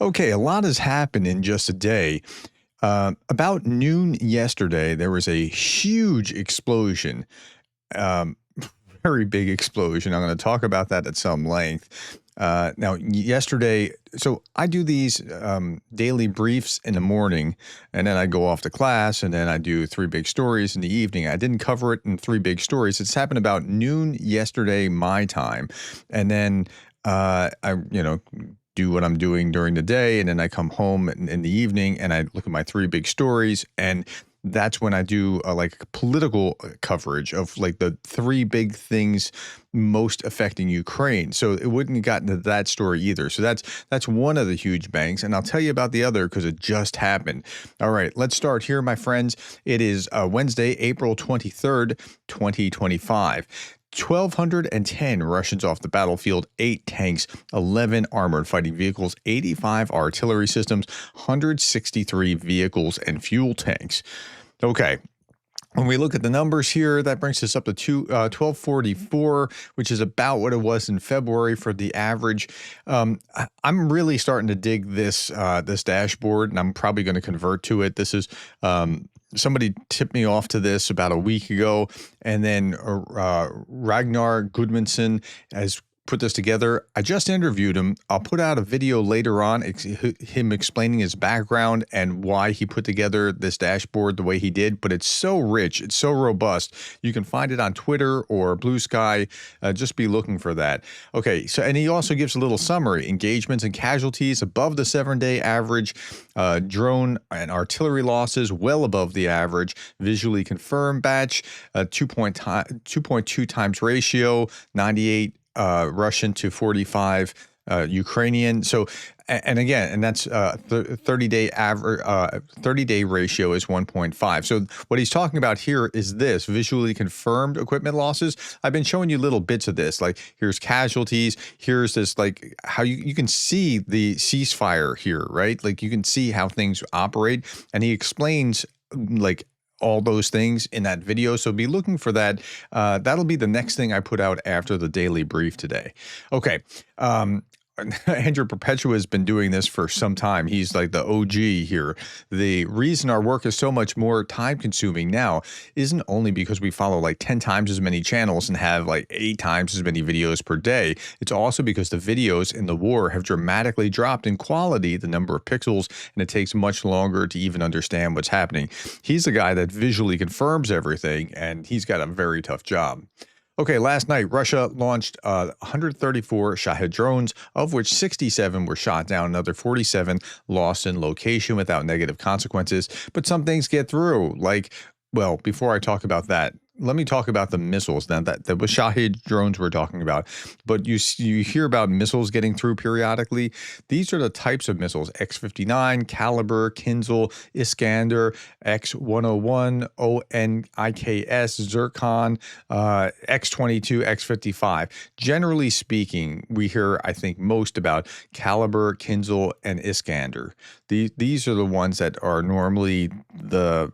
Okay, a lot has happened in just a day. About noon yesterday, there was a huge explosion, um, very big explosion. I'm going to talk about that at some length. Now, yesterday, so I do these daily briefs in the morning, and then I go off to class, and then I do three big stories in the evening. I didn't cover it in three big stories. It's happened about noon yesterday, my time, and then I do what I'm doing during the day, and then I come home in the evening and I look at my three big stories, and that's when I do like political coverage of like the three big things most affecting Ukraine. So it wouldn't have gotten to that story either. So that's one of the huge bangs, and I'll tell you about the other because it just happened. All right, let's start here, my friends. It is Wednesday, April 23rd, 2025. 1,210 Russians off the battlefield, 8 tanks, 11 armored fighting vehicles, 85 artillery systems, 163 vehicles and fuel tanks. Okay. When we look at the numbers here, that brings us up to 1244, which is about what it was in February for the average. I'm really starting to dig this dashboard, and I'm probably going to convert to it. This is somebody tipped me off to this about a week ago, and then Ragnar Gudmundsson has put this together. I just interviewed him. I'll put out a video later on, him explaining his background and why he put together this dashboard the way he did, but it's so rich, it's so robust. You can find it on Twitter or Blue Sky. Just be looking for that. Okay, so, and he also gives a little summary. Engagements and casualties above the 7-day average. Drone and artillery losses well above the average. Visually confirmed batch, 2.2 times ratio, 98 Russian to 45 Ukrainian. So, and again, and that's 30-day average, 30-day ratio is 1.5. So what he's talking about here is this visually confirmed equipment losses. I've been showing you little bits of this, like here's casualties, here's this, like how you can see the ceasefire here, right? Like you can see how things operate, and he explains like all those things in that video. So be looking for that. That'll be the next thing I put out after the daily brief today. Okay. Andrew Perpetua has been doing this for some time. He's like the OG here. The reason our work is so much more time consuming now isn't only because we follow like 10 times as many channels and have like 8 times as many videos per day. It's also because the videos in the war have dramatically dropped in quality, the number of pixels, and it takes much longer to even understand what's happening. He's the guy that visually confirms everything, and he's got a very tough job. Okay, last night, Russia launched 134 Shahed drones, of which 67 were shot down, another 47 lost in location without negative consequences. But some things get through, like, well, before I talk about that, let me talk about the missiles. Now, that was Shahed drones we're talking about, but you hear about missiles getting through periodically. These are the types of missiles: X-59, Caliber, Kinzhal, Iskander, X-101, ONIKS, Zircon, X-22, X-55. Generally speaking, we hear, I think, most about Caliber, Kinzhal, and Iskander. These are the ones that are normally the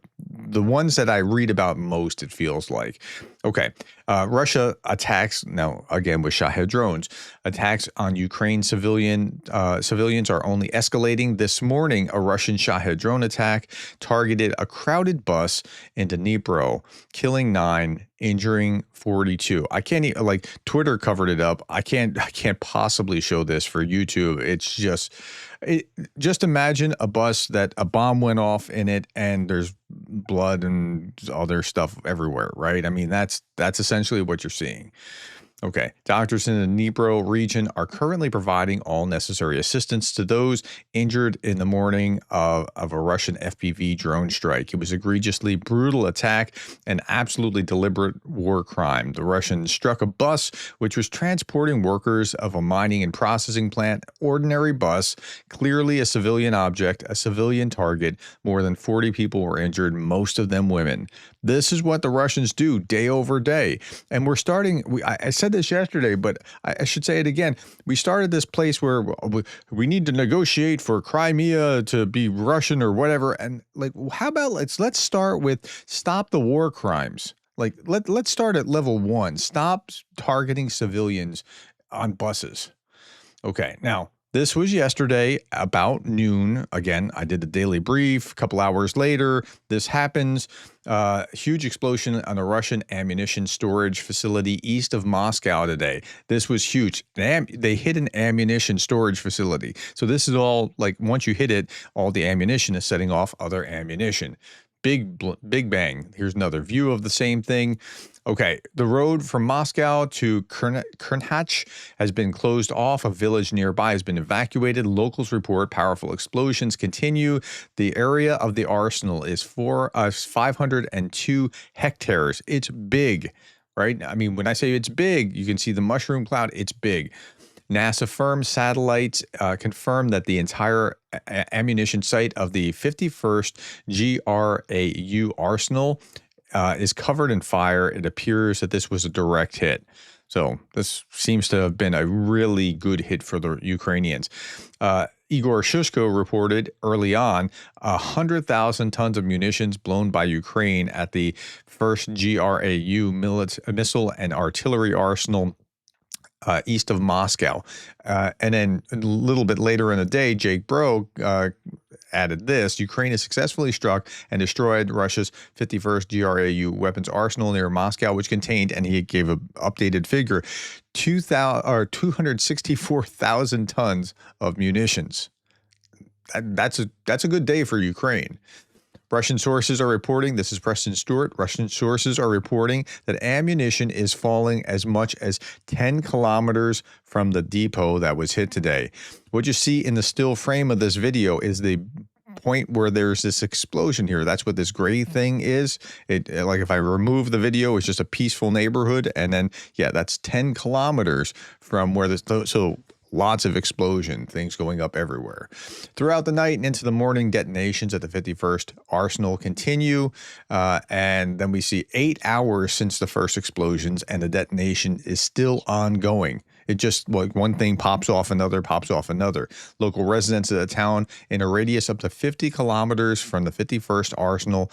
ones that I read about most, it feels like. Okay, Russia attacks, now again with Shahed drones, attacks on Ukraine civilians are only escalating. This morning, a Russian Shahed drone attack targeted a crowded bus in Dnipro, killing 9, injuring 42. I can't even, like, Twitter covered it up. I can't possibly show this for YouTube. It's just imagine a bus that a bomb went off in it and there's blood and other stuff everywhere, right? I mean, that's essentially what you're seeing. Okay, doctors in the Dnipro region are currently providing all necessary assistance to those injured in the morning of a Russian FPV drone strike. It was an egregiously brutal attack, an absolutely deliberate war crime. The Russians struck a bus which was transporting workers of a mining and processing plant. Ordinary bus, clearly a civilian object, a civilian target. More than 40 people were injured, most of them women. This is what the Russians do day over day. And we're starting, I said this yesterday, but I should say it again. We started this place where we need to negotiate for Crimea to be Russian or whatever. And like, how about let's start with stop the war crimes. Like, let's start at level 1. Stop targeting civilians on buses. Okay, now, This was yesterday about noon. Again, I did the daily brief. A couple hours later, this happens. Huge explosion on a Russian ammunition storage facility east of Moscow today. This was huge. They hit an ammunition storage facility. So this is all like once you hit it, all the ammunition is setting off other ammunition. Big bang. Here's another view of the same thing. Okay, the road from Moscow to Kernhach has been closed off. A village nearby has been evacuated. Locals report powerful explosions continue. The area of the arsenal is 502 hectares. It's big, right? I mean, when I say it's big, you can see the mushroom cloud. It's big. NASA firm satellites confirm that the entire ammunition site of the 51st GRAU arsenal is covered in fire. It appears that this was a direct hit. So this seems to have been a really good hit for the Ukrainians. Igor Shushko reported early on 100,000 tons of munitions blown by Ukraine at the first GRAU missile and artillery arsenal east of Moscow. And then a little bit later in the day, Jake Bro added this: Ukraine has successfully struck and destroyed Russia's 51st GRAU weapons arsenal near Moscow, which contained, and he gave an updated figure, 264,000 tons of munitions. That's a good day for Ukraine. Russian sources are reporting, this is Preston Stewart, Russian sources are reporting that ammunition is falling as much as 10 kilometers from the depot that was hit today. What you see in the still frame of this video is the point where there's this explosion here. That's what this gray thing is. Like if I remove the video, it's just a peaceful neighborhood. And then, yeah, that's 10 kilometers from where this, so lots of explosion, things going up everywhere. Throughout the night and into the morning, detonations at the 51st Arsenal continue. And then we see 8 hours since the first explosions, and the detonation is still ongoing. It just, like, one thing pops off another, pops off another. Local residents of the town in a radius up to 50 kilometers from the 51st Arsenal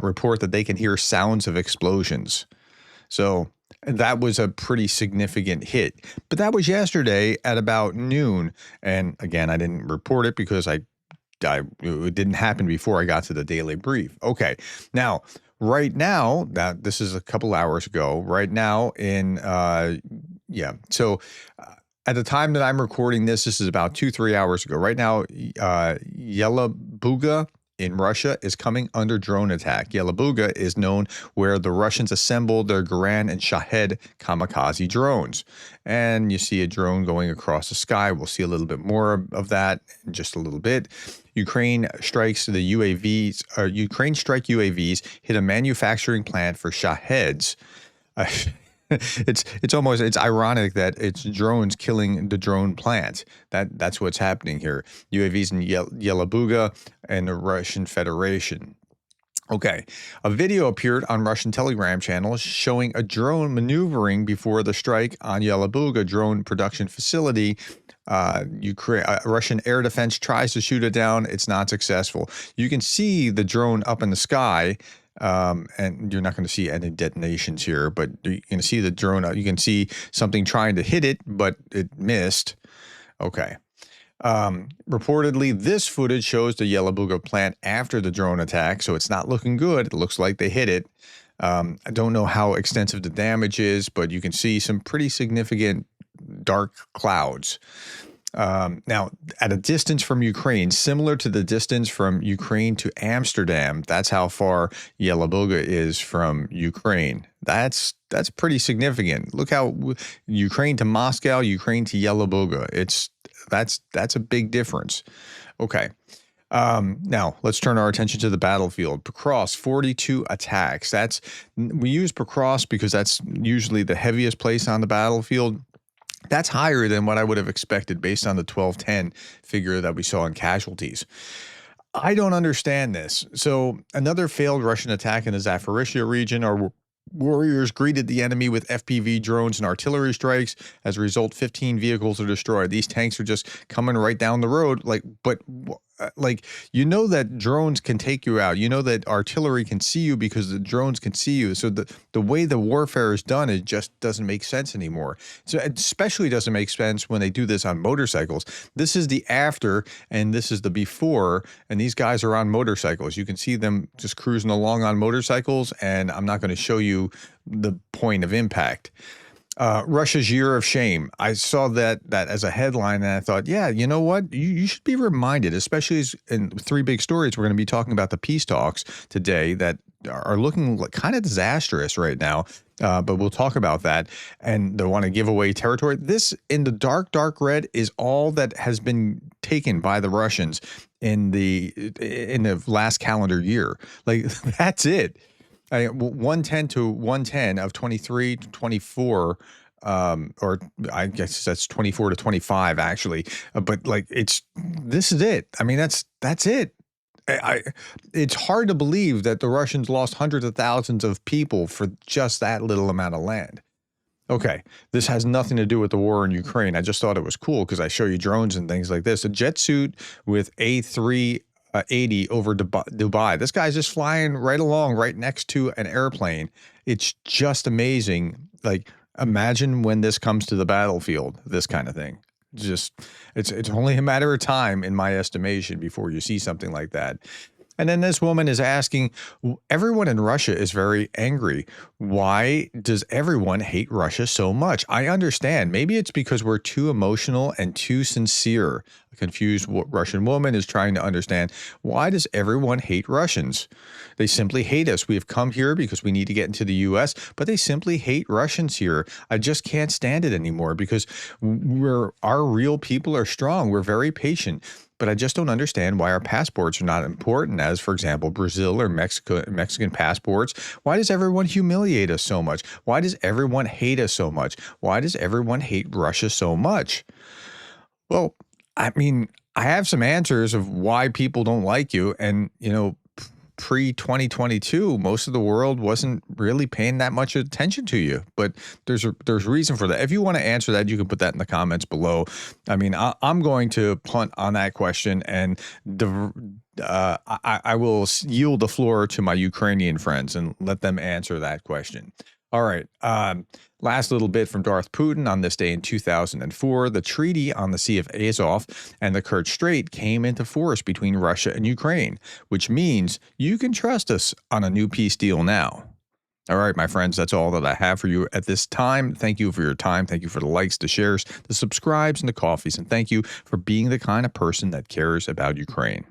report that they can hear sounds of explosions. So that was a pretty significant hit. But that was yesterday at about noon. And again, I didn't report it because it didn't happen before I got to the daily brief. Okay. Now, right now, this is a couple hours ago, right now so at the time that I'm recording this is about 2-3 hours ago. Right now, Yelabuga in Russia is coming under drone attack. Yelabuga is known where the Russians assembled their Garand and Shahed kamikaze drones. And you see a drone going across the sky. We'll see a little bit more of that in just a little bit. Ukraine strike UAVs hit a manufacturing plant for Shaheds. It's ironic that it's drones killing the drone plant. That's what's happening here. UAVs in Yelabuga and the Russian Federation. Okay, a video appeared on Russian Telegram channels showing a drone maneuvering before the strike on Yelabuga drone production facility. Russian air defense tries to shoot it down. It's not successful. You can see the drone up in the sky. And you're not going to see any detonations here, but you're going to see the drone. You can see something trying to hit it, but it missed. Okay. Reportedly, this footage shows the Yelabuga plant after the drone attack, so it's not looking good. It looks like they hit it. I don't know how extensive the damage is, but you can see some pretty significant dark clouds. Now, at a distance from Ukraine, similar to the distance from Ukraine to Amsterdam, that's how far Yelabuga is from Ukraine. That's pretty significant. Look how Ukraine to Moscow, Ukraine to Yelabuga. That's a big difference. Okay. Now let's turn our attention to the battlefield. Pokrovsk, 42 attacks. We use Pokrovsk because that's usually the heaviest place on the battlefield. That's higher than what I would have expected based on the 1210 figure that we saw in casualties. I don't understand this. So another failed Russian attack in the Zaporizhzhia region. Our warriors greeted the enemy with FPV drones and artillery strikes. As a result, 15 vehicles are destroyed. These tanks are just coming right down the road. But like, you know that drones can take you out. You know that artillery can see you because the drones can see you. So the way the warfare is done, it just doesn't make sense anymore. So it especially doesn't make sense when they do this on motorcycles. This is the after and this is the before, and these guys are on motorcycles. You can see them just cruising along on motorcycles, and I'm not going to show you the point of impact. Russia's year of shame. I saw that as a headline, and I thought, yeah, you know what? You should be reminded, especially in three big stories. We're going to be talking about the peace talks today that are looking kind of disastrous right now. But we'll talk about that. And they want to give away territory. This in the dark red is all that has been taken by the Russians in the last calendar year. Like, that's it. 110 to 110 of 23 to 24, or I guess that's 24 to 25 actually. But like, this is it. I mean, that's it. It's hard to believe that the Russians lost hundreds of thousands of people for just that little amount of land. Okay, this has nothing to do with the war in Ukraine. I just thought it was cool because I show you drones and things like this. A jet suit with A380 over Dubai. This guy's just flying right along, right next to an airplane. It's just amazing. Like, imagine when this comes to the battlefield, this kind of thing. It's only a matter of time, in my estimation, before you see something like that. And then this woman is asking, everyone in Russia is very angry. Why does everyone hate Russia so much? I understand. Maybe it's because we're too emotional and too sincere. A confused Russian woman is trying to understand, why does everyone hate Russians? They simply hate us. We have come here because we need to get into the U.S., but they simply hate Russians here. I just can't stand it anymore because our real people are strong. We're very patient. But I just don't understand why our passports are not important as, for example, Brazil or Mexican passports. Why does everyone humiliate us so much? Why does everyone hate us so much? Why does everyone hate Russia so much? Well, I mean, I have some answers of why people don't like you. And, you know, pre-2022, most of the world wasn't really paying that much attention to you. But there's reason for that. If you want to answer that, you can put that in the comments below. I mean, I'm going to punt on that question, and I will yield the floor to my Ukrainian friends and let them answer that question. All right. Last little bit from Darth Putin. On this day in 2004, the treaty on the Sea of Azov and the Kerch Strait came into force between Russia and Ukraine, which means you can trust us on a new peace deal now. All right, my friends, that's all that I have for you at this time. Thank you for your time. Thank you for the likes, the shares, the subscribes, and the coffees. And thank you for being the kind of person that cares about Ukraine.